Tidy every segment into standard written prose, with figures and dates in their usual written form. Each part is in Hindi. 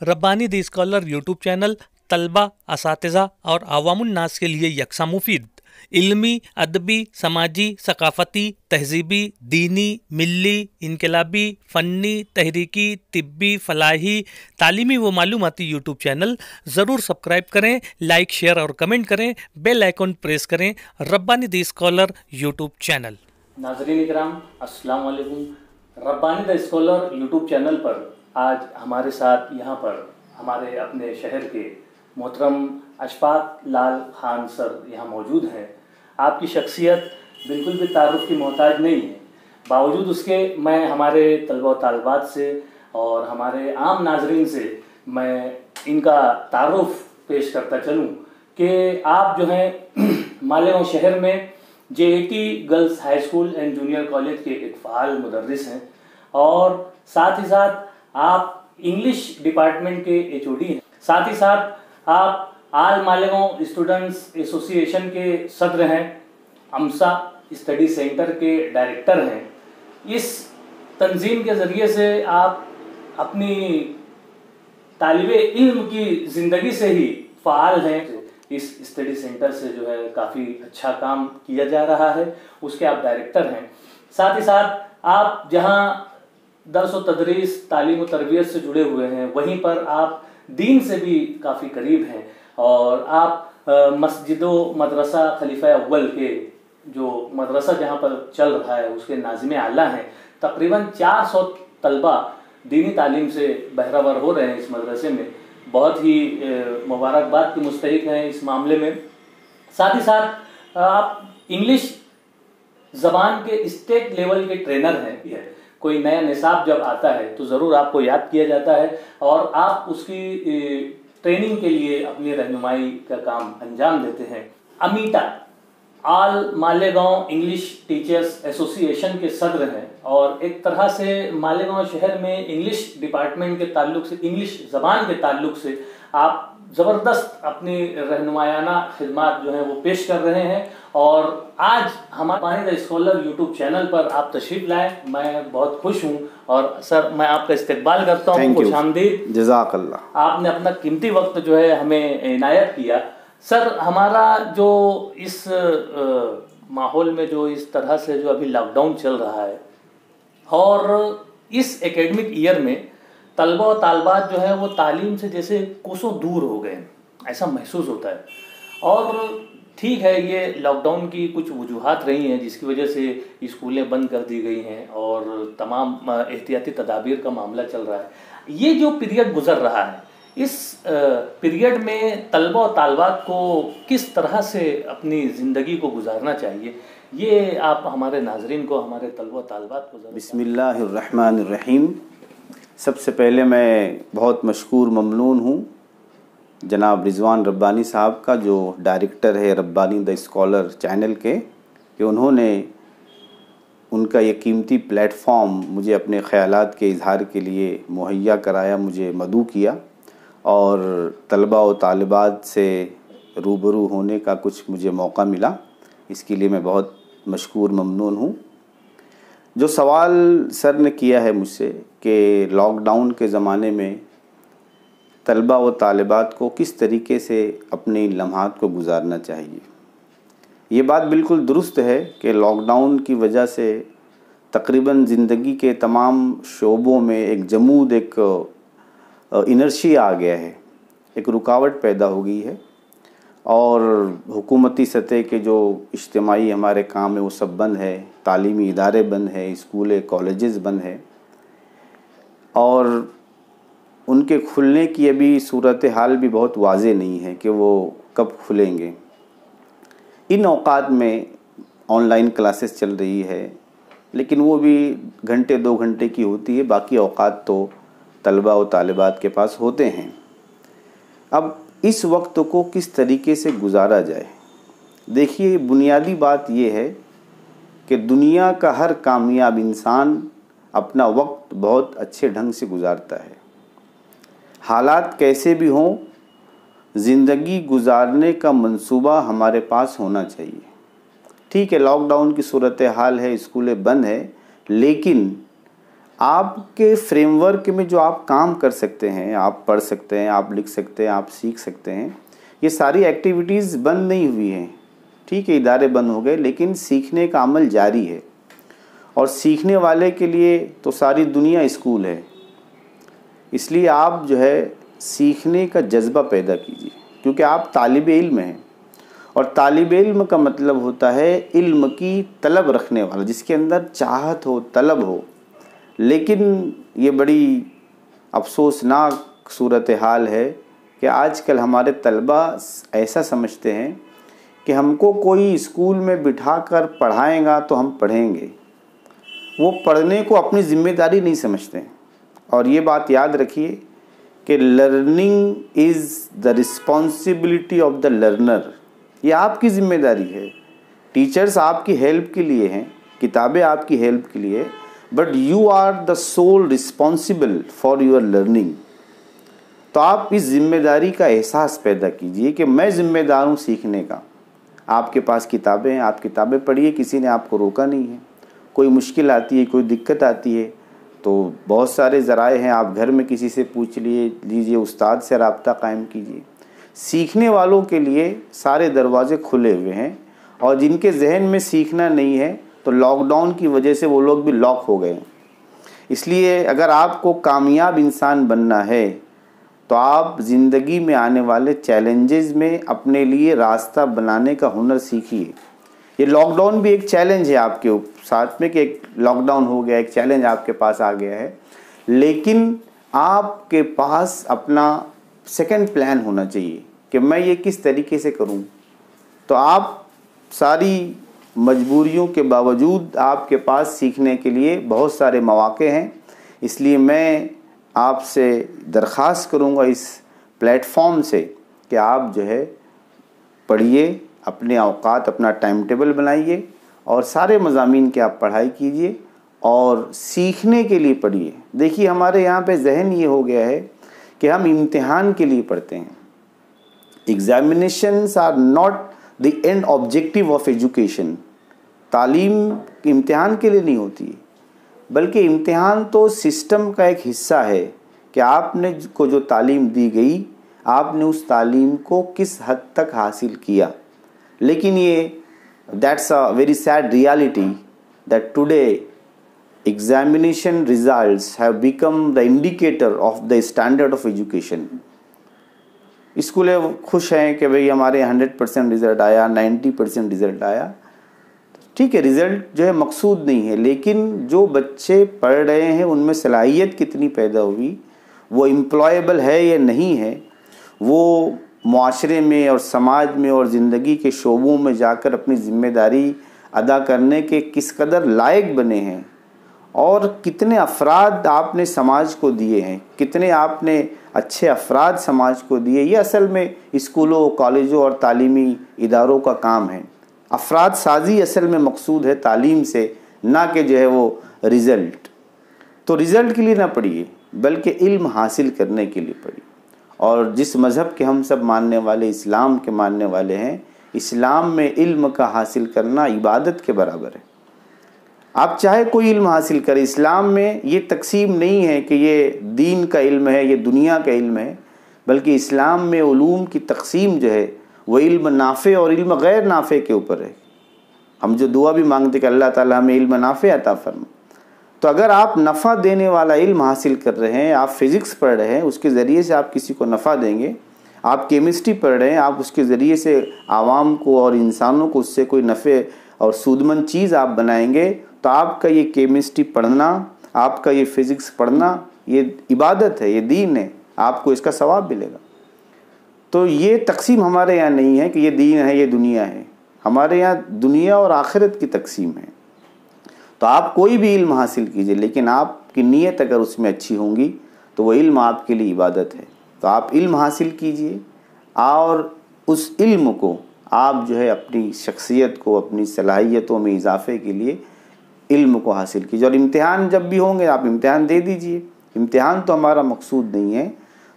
Rabbani the scholar YouTube channel तलबा, असातिज़ा और अवामुन नास के लिए यकसा मुफीद, इल्मी, अदबी, समाजी, सकाफ़ती, तहज़ीबी, दीनी, मिल्ली, इनकलाबी, फ़न्नी, तहरीकी, तिब्बी, फ़लाही, तालीमी व मालूमाती यूट्यूब चैनल ज़रूर सब्सक्राइब करें, लाइक, शेयर और कमेंट करें, बेल आइकन प्रेस करें। Rabbani the scholar YouTube channel. नाज़रीन इकराम, अस्सलाम वालेकुम। Rabbani the scholar YouTube channel पर आज हमारे साथ यहाँ पर हमारे अपने शहर के मोहतरम अशफाक लाल खान सर यहाँ मौजूद हैं। आपकी शख्सियत बिल्कुल भी तारुफ की मोहताज नहीं है, बावजूद उसके मैं हमारे तलबा व तालिबात से और हमारे आम नाजरीन से मैं इनका तारुफ पेश करता चलूँ कि आप जो हैं मालेगांव शहर में JAT girls high school and junior college के एक फ़ाल मुदर्रिस हैं और साथ ही साथ आप इंग्लिश डिपार्टमेंट के HOD हैं। साथ ही साथ आप आल मालेगांव स्टूडेंट्स एसोसिएशन के सदर हैं, अमसा स्टडी सेंटर के डायरेक्टर हैं। इस तंजीम के ज़रिए से आप अपनी तालिबे इल्म की ज़िंदगी से ही फ़ाल हैं। इस स्टडी सेंटर से जो है काफ़ी अच्छा काम किया जा रहा है, उसके आप डायरेक्टर हैं। साथ ही साथ आप जहां दर्स व तदरीस, तालीम व तरबियत से जुड़े हुए हैं, वहीं पर आप दीन से भी काफ़ी करीब हैं और आप मस्जिद व मदरसा खलीफा अव्वल के जो मदरसा जहां पर चल रहा है उसके नाज़िम आला हैं। तकरीबन 400 तलबा दीनी तालीम से बहरावर हो रहे हैं इस मदरसे में। बहुत ही मुबारकबाद के मुस्तहिक हैं इस मामले में। साथ ही साथ आप इंग्लिश ज़बान के स्टेट लेवल के ट्रेनर हैं। कोई नया निसाब जब आता है तो ज़रूर आपको याद किया जाता है और आप उसकी ट्रेनिंग के लिए अपनी रहनुमाई का काम अंजाम देते हैं। अमीटा आल मालेगांव इंग्लिश टीचर्स एसोसिएशन के सदर हैं और एक तरह से मालेगांव शहर में इंग्लिश डिपार्टमेंट के ताल्लुक से, इंग्लिश ज़बान के ताल्लुक से आप ज़बरदस्त अपनी रहनुमायाना खिदमात जो हैं वो पेश कर रहे हैं और आज हमारे द स्कॉलर यूट्यूब चैनल पर आप तशरीफ़ लाए। मैं बहुत खुश हूँ और सर मैं आपका इस्तकबाल करता हूँ। खुशामदीद, जज़ाकल्लाह। आपने अपना कीमती वक्त जो है हमें इनायत किया। सर, हमारा जो इस माहौल में जो इस तरह से जो अभी लॉकडाउन चल रहा है और इस एकेडमिक ईयर में तलबा और तालबात जो है वो तालीम से जैसे कोसों दूर हो गए, ऐसा महसूस होता है। और ठीक है, ये लॉकडाउन की कुछ वजूहात रही हैं जिसकी वजह से स्कूलें बंद कर दी गई हैं और तमाम एहतियाती तदाबीर का मामला चल रहा है। ये जो पीरियड गुजर रहा है, इस पीरियड में तलबा और तालबात को किस तरह से अपनी ज़िंदगी को गुजारना चाहिए, ये आप हमारे नाजरीन को, हमारे तलबा और तालबात को। बिस्मिल्लाहिर्रहमानिर्रहीम। सबसे पहले मैं बहुत मशकूर ममनून हूँ जनाब रिज़वान रब्बानी साहब का, जो डायरेक्टर है रब्बानी द स्कॉलर चैनल के, कि उन्होंने उनका ये कीमती प्लेटफॉर्म मुझे अपने ख़यालात के इजहार के लिए मुहैया कराया, मुझे मदऊ किया और तलबा व तालिबात से रूबरू होने का कुछ मुझे मौका मिला। इसके लिए मैं बहुत मशकूर ममनून हूँ। जो सवाल सर ने किया है मुझसे कि लॉकडाउन के ज़माने में तलबा व तालिबात को किस तरीके से अपने लम्हात को गुजारना चाहिए, ये बात बिल्कुल दुरुस्त है कि लॉकडाउन की वजह से तकरीबन ज़िंदगी के तमाम शोबों में एक जमूद, एक इनर्शी आ गया है, एक रुकावट पैदा हो गई है और हुकूमती सतह के जो इज्तिमाई हमारे काम है वो सब बंद है, तालीमी इदारे बंद है, स्कूल कॉलेजेस बंद है और उनके खुलने की अभी सूरत हाल भी बहुत वाज़े नहीं है कि वो कब खुलेंगे। इन औकात में ऑनलाइन क्लासेस चल रही है, लेकिन वो भी घंटे 2 घंटे की होती है, बाकी औकात तो तलबा व तालिबात के पास होते हैं। अब इस वक्त को किस तरीके से गुजारा जाए, देखिए बुनियादी बात ये है कि दुनिया का हर कामयाब इंसान अपना वक्त बहुत अच्छे ढंग से गुजारता है। हालात कैसे भी हों, ज़िंदगी गुजारने का मंसूबा हमारे पास होना चाहिए। ठीक है, लॉकडाउन की सूरत हाल है, स्कूलें बंद है, लेकिन आपके फ्रेमवर्क में जो आप काम कर सकते हैं, आप पढ़ सकते हैं, आप लिख सकते हैं, आप सीख सकते हैं, ये सारी एक्टिविटीज़ बंद नहीं हुई हैं। ठीक है, इदारे बंद हो गए, लेकिन सीखने का अमल जारी है। और सीखने वाले के लिए तो सारी दुनिया स्कूल है। इसलिए आप जो है सीखने का जज्बा पैदा कीजिए, क्योंकि आप तालिब इल्म हैं। और तालिब इल्म का मतलब होता है इल्म की तलब रखने वाला, जिसके अंदर चाहत हो, तलब हो। लेकिन ये बड़ी अफसोसनाक सूरत हाल है कि आजकल हमारे तलबा ऐसा समझते हैं कि हमको कोई स्कूल में बिठाकर पढ़ाएगा तो हम पढ़ेंगे। वो पढ़ने को अपनी ज़िम्मेदारी नहीं समझते हैं। और ये बात याद रखिए कि learning is the responsibility of the learner. ये आपकी ज़िम्मेदारी है। टीचर्स आपकी हेल्प के लिए हैं, किताबें आपकी हेल्प के लिए, but you are the sole responsible for your learning. तो आप इस जिम्मेदारी का एहसास पैदा कीजिए कि मैं ज़िम्मेदार हूँ सीखने का। आपके पास किताबें हैं, आप किताबें पढ़िए, किसी ने आपको रोका नहीं है। कोई मुश्किल आती है, कोई दिक्कत आती है तो बहुत सारे ज़राए हैं, आप घर में किसी से पूछ लीजिए, उस्ताद से रब्ता कायम कीजिए। सीखने वालों के लिए सारे दरवाजे खुले हुए हैं, और जिनके जहन में सीखना नहीं है तो लॉकडाउन की वजह से वो लोग भी लॉक हो गए। इसलिए अगर आपको कामयाब इंसान बनना है तो आप ज़िंदगी में आने वाले चैलेंजेस में अपने लिए रास्ता बनाने का हुनर सीखिए। ये लॉकडाउन भी एक चैलेंज है आपके साथ में, कि एक लॉकडाउन हो गया, एक चैलेंज आपके पास आ गया है, लेकिन आपके पास अपना सेकंड प्लान होना चाहिए कि मैं ये किस तरीके से करूं। तो आप सारी मजबूरियों के बावजूद आपके पास सीखने के लिए बहुत सारे मौके हैं। इसलिए मैं आपसे दरख्वास्त करूंगा इस प्लेटफॉर्म से कि आप जो है पढ़िए, अपने औकात, अपना टाइम टेबल बनाइए और सारे मज़ामीन की आप पढ़ाई कीजिए और सीखने के लिए पढ़िए। देखिए हमारे यहाँ पे जहन ये हो गया है कि हम इम्तिहान के लिए पढ़ते हैं। Examinations are not the end objective of education. तालीम इम्तिहान के लिए नहीं होती है, बल्कि इम्तिहान तो सिस्टम का एक हिस्सा है कि आपने को जो तालीम दी गई, आपने उस तालीम को किस हद तक हासिल किया। लेकिन ये that's a very sad reality that today examination results have become the indicator of the standard of education. स्कूलें खुश हैं कि भाई हमारे 100% रिज़ल्ट आया, 90% रिज़ल्ट आया। ठीक है, रिज़ल्ट जो है मकसूद नहीं है, लेकिन जो बच्चे पढ़ रहे हैं उनमें सलाहियत कितनी पैदा हुई, वो एम्प्लॉयबल है या नहीं है, वो मुआशरे में और समाज में और ज़िंदगी के शोबों में जाकर अपनी ज़िम्मेदारी अदा करने के किस कदर लायक बने हैं, और कितने अफराद आपने समाज को दिए हैं, कितने आपने अच्छे अफराद समाज को दिए। ये असल में स्कूलों, कॉलेजों और तालीमी इदारों का काम है। अफराद साजी असल में मकसूद है तालीम से, ना कि जो है वो रिज़ल्ट। तो रिज़ल्ट के लिए ना पढ़िए, बल्कि इल्म हासिल करने के लिए पढ़िए। और जिस मज़हब के हम सब मानने वाले, इस्लाम के मानने वाले हैं, इस्लाम में इल्म का हासिल करना इबादत के बराबर है। आप चाहे कोई इल्म हासिल करें, इस्लाम में ये तकसीम नहीं है कि ये दीन का इल्म है, ये दुनिया का इल्म है, बल्कि इस्लाम में उलूम की तकसीम जो है वो इल्म नाफ़े और इल्म गैर नाफ़े के ऊपर है। हम जो दुआ भी मांगते कि अल्लाह ताला हमें इल्म नाफ़े अता फरमा। तो अगर आप नफ़ा देने वाला इल्म हासिल कर रहे हैं, आप फ़िज़िक्स पढ़ रहे हैं, उसके ज़रिए से आप किसी को नफ़ा देंगे। आप केमिस्ट्री पढ़ रहे हैं, आप उसके ज़रिए से आवाम को और इंसानों को उससे कोई नफ़े और सूदमंद चीज़ आप बनाएंगे, तो आपका ये केमिस्ट्री पढ़ना, आपका ये फ़िज़िक्स पढ़ना, ये इबादत है, ये दीन है, आपको इसका सवाब मिलेगा। तो ये तकसीम हमारे यहाँ नहीं है कि ये दीन है, ये दुनिया है। हमारे यहाँ दुनिया और आखिरत की तकसीम है। तो आप कोई भी इल्म हासिल कीजिए, लेकिन आपकी नीयत अगर उसमें अच्छी होंगी तो वो इल्म आपके लिए इबादत है। तो आप इल्म हासिल कीजिए और उस इल्म को आप जो है अपनी शख्सियत को, अपनी सलाहियतों में इजाफे के लिए इल्म को हासिल कीजिए। और इम्तिहान जब भी होंगे आप इम्तिहान दे दीजिए। इम्तिहान तो हमारा मकसूद नहीं है,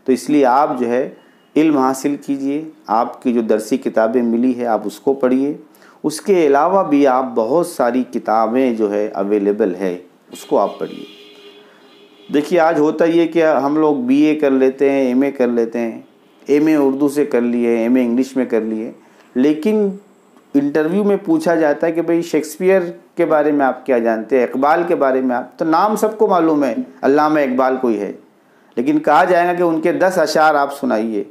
तो इसलिए आप जो है इल्म हासिल कीजिए। आपकी जो दरसी किताबें मिली है आप उसको पढ़िए। उसके अलावा भी आप बहुत सारी किताबें जो है अवेलेबल है, उसको आप पढ़िए। देखिए आज होता ये कि हम लोग बीए कर लेते हैं, एमए कर लेते हैं, एमए उर्दू से कर लिए, एमए इंग्लिश में कर लिए, लेकिन इंटरव्यू में पूछा जाता है कि भाई शेक्सपियर के बारे में आप क्या जानते हैं, इकबाल के बारे में आप, तो नाम सबको मालूम है, अल्लामा इकबाल कोई है, लेकिन कहा जाएगा कि उनके 10 अशार आप सुनाइए,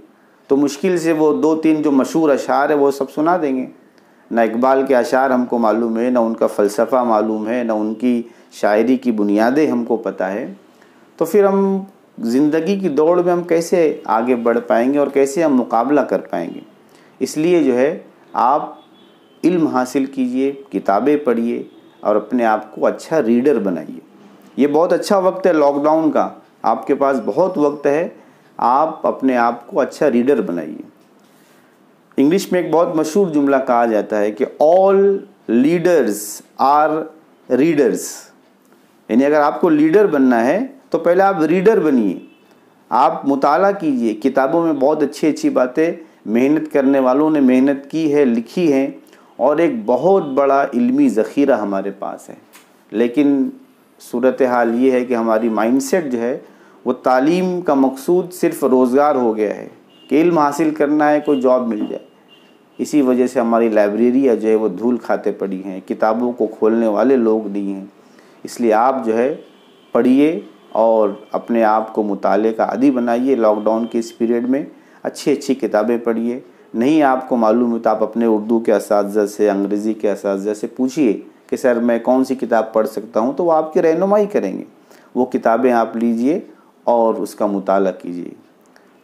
तो मुश्किल से वो 2-3 जो मशहूर अशार है वो सब सुना देंगे। ना इकबाल के अशार हमको मालूम है, ना उनका फ़लसफ़ा मालूम है, ना उनकी शायरी की बुनियादें हमको पता है, तो फिर हम ज़िंदगी की दौड़ में हम कैसे आगे बढ़ पाएंगे और कैसे हम मुकाबला कर पाएंगे। इसलिए जो है आप इल्म हासिल कीजिए, किताबें पढ़िए और अपने आप को अच्छा रीडर बनाइए। ये बहुत अच्छा वक्त है लॉकडाउन का, आपके पास बहुत वक्त है, आप अपने आप को अच्छा रीडर बनाइए। इंग्लिश में एक बहुत मशहूर जुमला कहा जाता है कि ऑल लीडर्स आर रीडर्स, यानी अगर आपको लीडर बनना है तो पहले आप रीडर बनिए, आप मुताला कीजिए। किताबों में बहुत अच्छी अच्छी बातें मेहनत करने वालों ने मेहनत की है, लिखी है, और एक बहुत बड़ा इल्मी ज़ख़ीरा हमारे पास है। लेकिन सूरत हाल ये है कि हमारी माइंडसेट जो है वो तालीम का मकसूद सिर्फ़ रोज़गार हो गया है कि इल्म हासिल करना है, कोई जॉब मिल जाए। इसी वजह से हमारी लाइब्रेरियाँ जो है वो धूल खाते पड़ी हैं, किताबों को खोलने वाले लोग नहीं हैं। इसलिए आप जो है पढ़िए और अपने आप को मुताले का आदी बनाइए। लॉकडाउन के इस पीरियड में अच्छी अच्छी किताबें पढ़िए। नहीं आपको मालूम हो तो आप अपने उर्दू के असातिज़ा से, अंग्रेज़ी के असातिज़ा से पूछिए कि सर मैं कौन सी किताब पढ़ सकता हूँ, तो वो आपकी रहनुमाई करेंगे। वो किताबें आप लीजिए और उसका मुताला कीजिए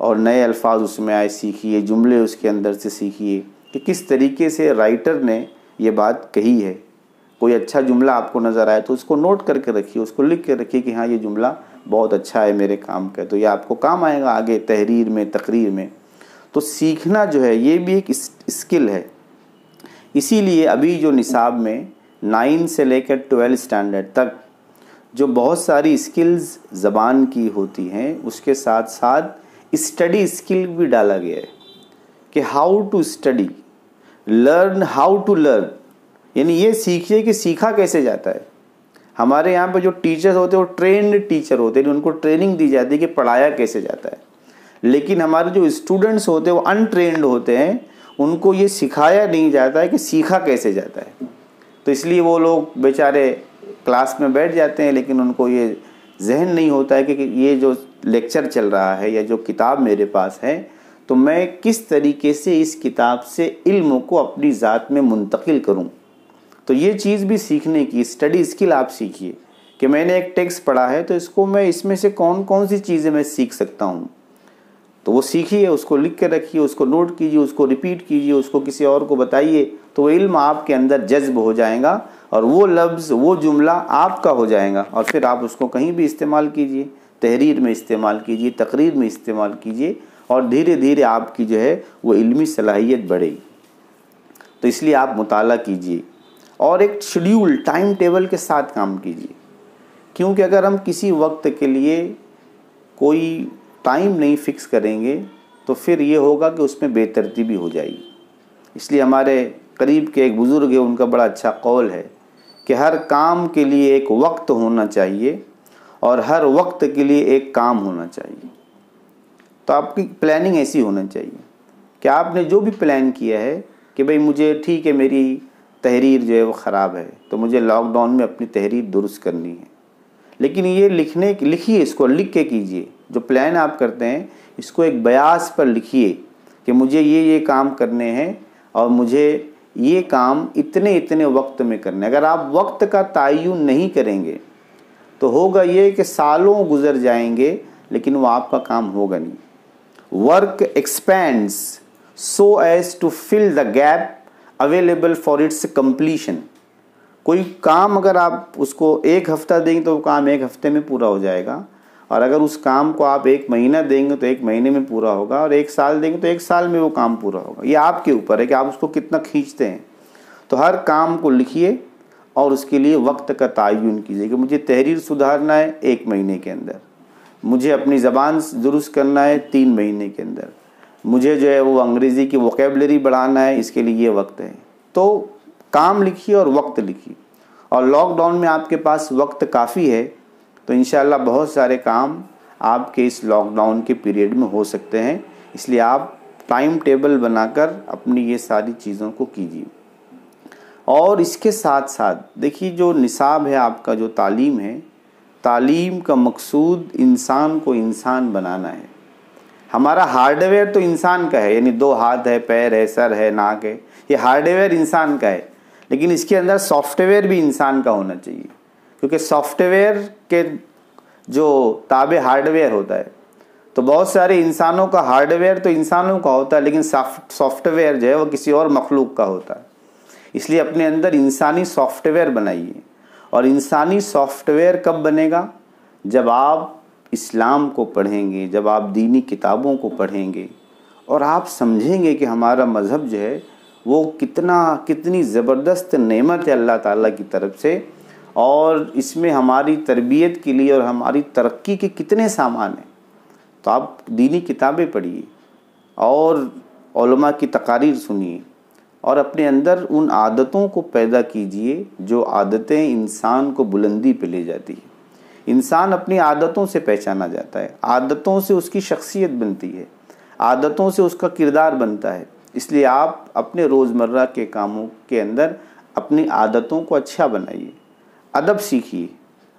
और नए अल्फाज उसमें आए सीखिए, जुमले उसके अंदर से सीखिए कि किस तरीके से राइटर ने ये बात कही है। कोई अच्छा जुमला आपको नज़र आए तो उसको नोट करके रखिए, उसको लिख के रखिए कि हाँ ये जुमला बहुत अच्छा है मेरे काम का, तो ये आपको काम आएगा आगे तहरीर में, तकरीर में। तो सीखना जो है ये भी एक स्किल है। इसीलिए अभी जो निसाब में 9 से लेकर 12 स्टैंडर्ड तक जो बहुत सारी स्किल्स ज़बान की होती हैं, उसके साथ साथ स्टडी स्किल भी डाला गया है कि how to study, learn how to learn, यानी ये सीखिए कि सीखा कैसे जाता है। हमारे यहाँ पे जो टीचर्स होते हैं वो ट्रेंड टीचर होते हैं, उनको ट्रेनिंग दी जाती है कि पढ़ाया कैसे जाता है। लेकिन हमारे जो स्टूडेंट्स होते हैं वो अनट्रेंड होते हैं, उनको ये सिखाया नहीं जाता है कि सीखा कैसे जाता है। तो इसलिए वो लोग बेचारे क्लास में बैठ जाते हैं, लेकिन उनको ये जहन नहीं होता है कि ये जो लेक्चर चल रहा है या जो किताब मेरे पास है, तो मैं किस तरीके से इस किताब से इल्म को अपनी ज़ात में मुंतकिल करूं। तो ये चीज़ भी सीखने की स्टडी स्किल आप सीखिए कि मैंने एक टेक्स्ट पढ़ा है तो इसको मैं इसमें से कौन कौन सी चीज़ें मैं सीख सकता हूँ, तो वो सीखिए, उसको लिख के रखिए, उसको नोट कीजिए, उसको रिपीट कीजिए, उसको किसी और को बताइए, तो वो इल्म आपके अंदर जज्ब हो जाएगा और वो लफ्ज़, वो जुमला आपका हो जाएगा और फिर आप उसको कहीं भी इस्तेमाल कीजिए, तहरीर में इस्तेमाल कीजिए, तकरीर में इस्तेमाल कीजिए और धीरे धीरे आपकी जो है वो इल्मी सलाहियत बढ़ेगी। तो इसलिए आप मुताला कीजिए और एक शेड्यूल, टाइम टेबल के साथ काम कीजिए, क्योंकि अगर हम किसी वक्त के लिए कोई टाइम नहीं फिक्स करेंगे तो फिर ये होगा कि उसमें बेतरतीबी हो जाएगी। इसलिए हमारे करीब के एक बुज़ुर्ग है, उनका बड़ा अच्छा कौल है कि हर काम के लिए एक वक्त होना चाहिए और हर वक्त के लिए एक काम होना चाहिए। तो आपकी प्लानिंग ऐसी होना चाहिए कि आपने जो भी प्लान किया है कि भाई मुझे ठीक है, मेरी तहरीर जो है वो ख़राब है तो मुझे लॉकडाउन में अपनी तहरीर दुरुस्त करनी है, लेकिन ये लिखिए, इसको लिख के कीजिए। जो प्लान आप करते हैं इसको एक बयास पर लिखिए कि मुझे ये काम करने हैं और मुझे ये काम इतने इतने वक्त में करने। अगर आप वक्त का तयन नहीं करेंगे तो होगा ये कि सालों गुजर जाएंगे लेकिन वो आपका काम होगा नहीं। Work expands so as to fill the gap available for its completion. कोई काम अगर आप उसको 1 हफ्ता देंगे तो वो काम 1 हफ्ते में पूरा हो जाएगा, और अगर उस काम को आप 1 महीना देंगे तो 1 महीने में पूरा होगा, और 1 साल देंगे तो 1 साल में वो काम पूरा होगा। ये आपके ऊपर है कि आप उसको कितना खींचते हैं। तो हर काम को लिखिए और उसके लिए वक्त का तयन कीजिए कि मुझे तहरीर सुधारना है 1 महीने के अंदर, मुझे अपनी ज़बान दुरुस्त करना है 3 महीने के अंदर, मुझे जो है वो अंग्रेज़ी की वोकेबलरी बढ़ाना है, इसके लिए ये वक्त है। तो काम लिखिए और वक्त लिखिए, और लॉकडाउन में आपके पास वक्त काफ़ी है तो इंशाल्लाह बहुत सारे काम आपके इस लॉकडाउन के पीरियड में हो सकते हैं। इसलिए आप टाइम टेबल बनाकर अपनी ये सारी चीज़ों को कीजिए। और इसके साथ साथ देखिए, जो निसाब है आपका, जो तालीम है, तालीम का मकसूद इंसान को इंसान बनाना है। हमारा हार्डवेयर तो इंसान का है, यानी 2 हाथ है, पैर है, सर है, नाक है, ये हार्डवेयर इंसान का है। लेकिन इसके अंदर सॉफ्टवेयर भी इंसान का होना चाहिए, क्योंकि सॉफ्टवेयर के जो ताबे हार्डवेयर होता है, तो बहुत सारे इंसानों का हार्डवेयर तो इंसानों का होता है, लेकिन सॉफ्टवेयर जो है वो किसी और मखलूक का होता है। इसलिए अपने अंदर इंसानी सॉफ्टवेयर बनाइए। और इंसानी सॉफ्टवेयर कब बनेगा? जब आप इस्लाम को पढ़ेंगे, जब आप दीनी किताबों को पढ़ेंगे और आप समझेंगे कि हमारा मज़हब जो है वो कितनी ज़बरदस्त नेमत है अल्लाह ताला की तरफ से, और इसमें हमारी तरबियत के लिए और हमारी तरक्की के कितने सामान हैं। तो आप दीनी किताबें पढ़िए और उलमा की तकारीर सुनिए और अपने अंदर उन आदतों को पैदा कीजिए जो आदतें इंसान को बुलंदी पे ले जाती है। इंसान अपनी आदतों से पहचाना जाता है, आदतों से उसकी शख्सियत बनती है, आदतों से उसका किरदार बनता है। इसलिए आप अपने रोज़मर्रा के कामों के अंदर अपनी आदतों को अच्छा बनाइए। अदब सीखिए,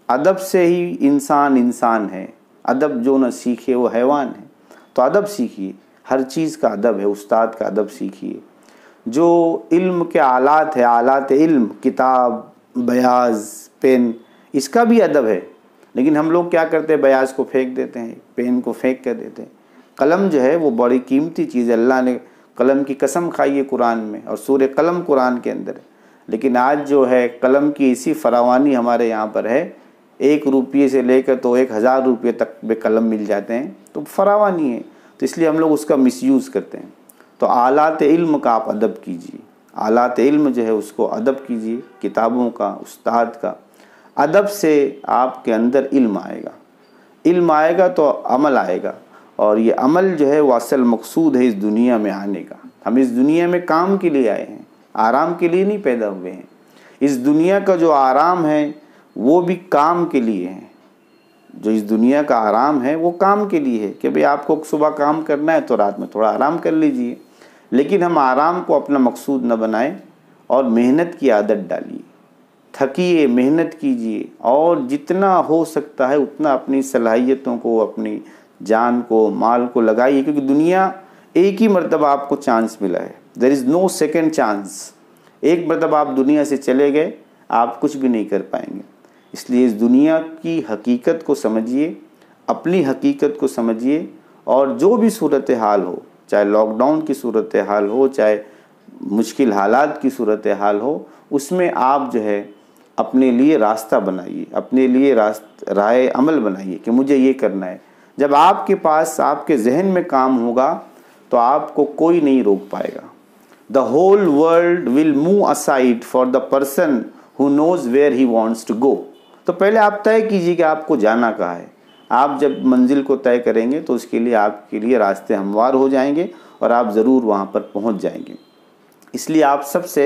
अदब से ही इंसान इंसान है। अदब जो न सीखे वो हैवान है। तो अदब सीखिए, हर चीज़ का अदब है, उस्ताद का अदब सीखिए। जो इल्म के आलात है, आलात इल्म, किताब, बयाज़, पेन, इसका भी अदब है। लेकिन हम लोग क्या करते हैं, बयाज़ को फेंक देते हैं, पेन को फेंक कर देते हैं। कलम जो है वो बड़ी कीमती चीज़ है। अल्लाह ने कलम की कसम खाई है कुरान में, और सूरह कलम कुरान के अंदर है। लेकिन आज जो है कलम की इसी फरावानी हमारे यहाँ पर है, 1 रुपये से लेकर तो 1000 रुपये तक बे कलम मिल जाते हैं, तो फरावानी है। तो इसलिए हम लोग उसका मिसयूज़ करते हैं। तो आलात इल्म का आप अदब कीजिए, आलात इल्म जो है उसको अदब कीजिए, किताबों का, उस्ताद का। अदब से आपके अंदर इल्म आएगा, इल्म आएगा तो अमल आएगा, और ये अमल जो है वो असल मकसूद है इस दुनिया में आने का। हम इस दुनिया में काम के लिए आए हैं, आराम के लिए नहीं पैदा हुए हैं। इस दुनिया का जो आराम है वो भी काम के लिए है। जो इस दुनिया का आराम है वो काम के लिए है कि भाई आपको सुबह काम करना है तो रात में थोड़ा आराम कर लीजिए। लेकिन हम आराम को अपना मकसूद न बनाएं और मेहनत की आदत डालिए। थकिए, मेहनत कीजिए, और जितना हो सकता है उतना अपनी सलाहियतों को, अपनी जान को, माल को लगाइए, क्योंकि दुनिया एक ही मरतबा आपको चांस मिला है। There is no second chance. एक मरतबा आप दुनिया से चले गए, आप कुछ भी नहीं कर पाएंगे। इसलिए इस दुनिया की हकीकत को समझिए, अपनी हकीकत को समझिए, और जो भी सूरत हाल हो, चाहे लॉकडाउन की सूरत हाल हो, चाहे मुश्किल हालात की सूरत हाल हो, उसमें आप जो है अपने लिए रास्ता बनाइए, अपने लिए राय अमल बनाइए कि मुझे ये करना है। जब आपके पास, आपके जहन में काम होगा तो आपको कोई नहीं रोक पाएगा। The whole world will move aside for the person who knows where he wants to go. तो पहले आप तय कीजिए कि आपको जाना कहाँ है। आप जब मंजिल को तय करेंगे तो उसके लिए आपके लिए रास्ते हमवार हो जाएंगे और आप ज़रूर वहाँ पर पहुँच जाएंगे। इसलिए आप सबसे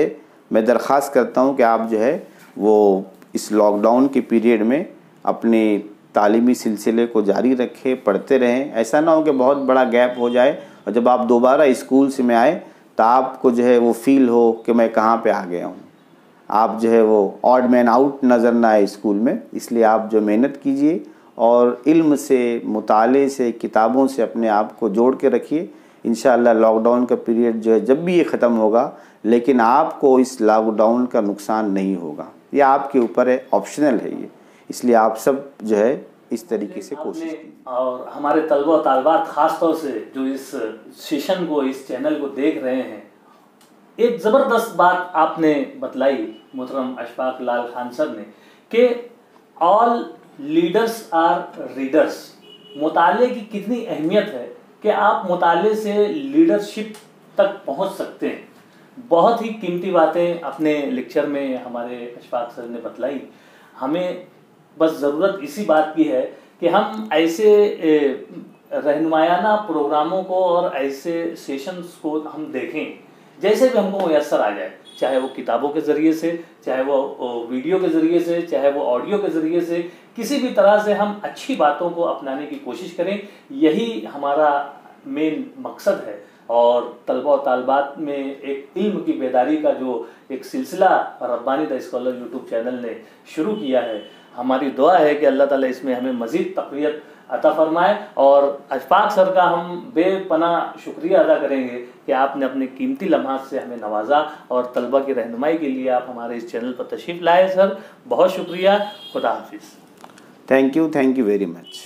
मैं दरख्वास्त करता हूँ कि आप जो है वो इस लॉकडाउन के पीरियड में अपने तालीमी सिलसिले को जारी रखें, पढ़ते रहें। ऐसा ना हो कि बहुत बड़ा गैप हो जाए और जब आप दोबारा स्कूल से में आए तो आपको जो है वो फील हो कि मैं कहाँ पे आ गया हूँ। आप जो है वो ऑड मैन आउट नज़र ना आए स्कूल में। इसलिए आप जो मेहनत कीजिए और इल्म से, मुताले से, किताबों से अपने आप को जोड़ के रखिए। इंशाअल्लाह लॉकडाउन का पीरियड जो है जब भी ये ख़त्म होगा, लेकिन आपको इस लॉकडाउन का नुकसान नहीं होगा। ये आपके ऊपर है, ऑप्शनल है ये। इसलिए आप सब जो है इस तरीके से कोशिश कीजिए। और हमारे तलबा और तालबात ख़ास तौर से जो इस सेशन को, इस चैनल को देख रहे हैं, एक ज़बरदस्त बात आपने बतलाई मोहतरम अशफाक लाल खान सर ने कि ऑल लीडर्स आर रीडर्स। मुताले की कितनी अहमियत है कि आप मुताले से लीडरशिप तक पहुंच सकते हैं। बहुत ही कीमती बातें अपने लेक्चर में हमारे अशफाक सर ने बतलाई। हमें बस ज़रूरत इसी बात की है कि हम ऐसे रहनुमायाना प्रोग्रामों को और ऐसे सेशंस को हम देखें जैसे भी हमको मैसर आ जाए, चाहे वो किताबों के ज़रिए से, चाहे वो वीडियो के ज़रिए से, चाहे वो ऑडियो के ज़रिए से, किसी भी तरह से हम अच्छी बातों को अपनाने की कोशिश करें। यही हमारा मेन मकसद है। और तलबा और तालबात में एक इल्म की बेदारी का जो एक सिलसिला Rabbani the scholar YouTube channel ने शुरू किया है, हमारी दुआ है कि अल्लाह ताला इसमें हमें मज़ीद तक़वियत अता फरमाए। और अशफाक सर का हम बेपनाह शुक्रिया अदा करेंगे कि आपने अपने कीमती लम्हात से हमें नवाजा और तलबा की रहनुमाई के लिए आप हमारे इस चैनल पर तशरीफ़ लाए। सर बहुत शुक्रिया, खुदा हाफिज़। Thank you very much.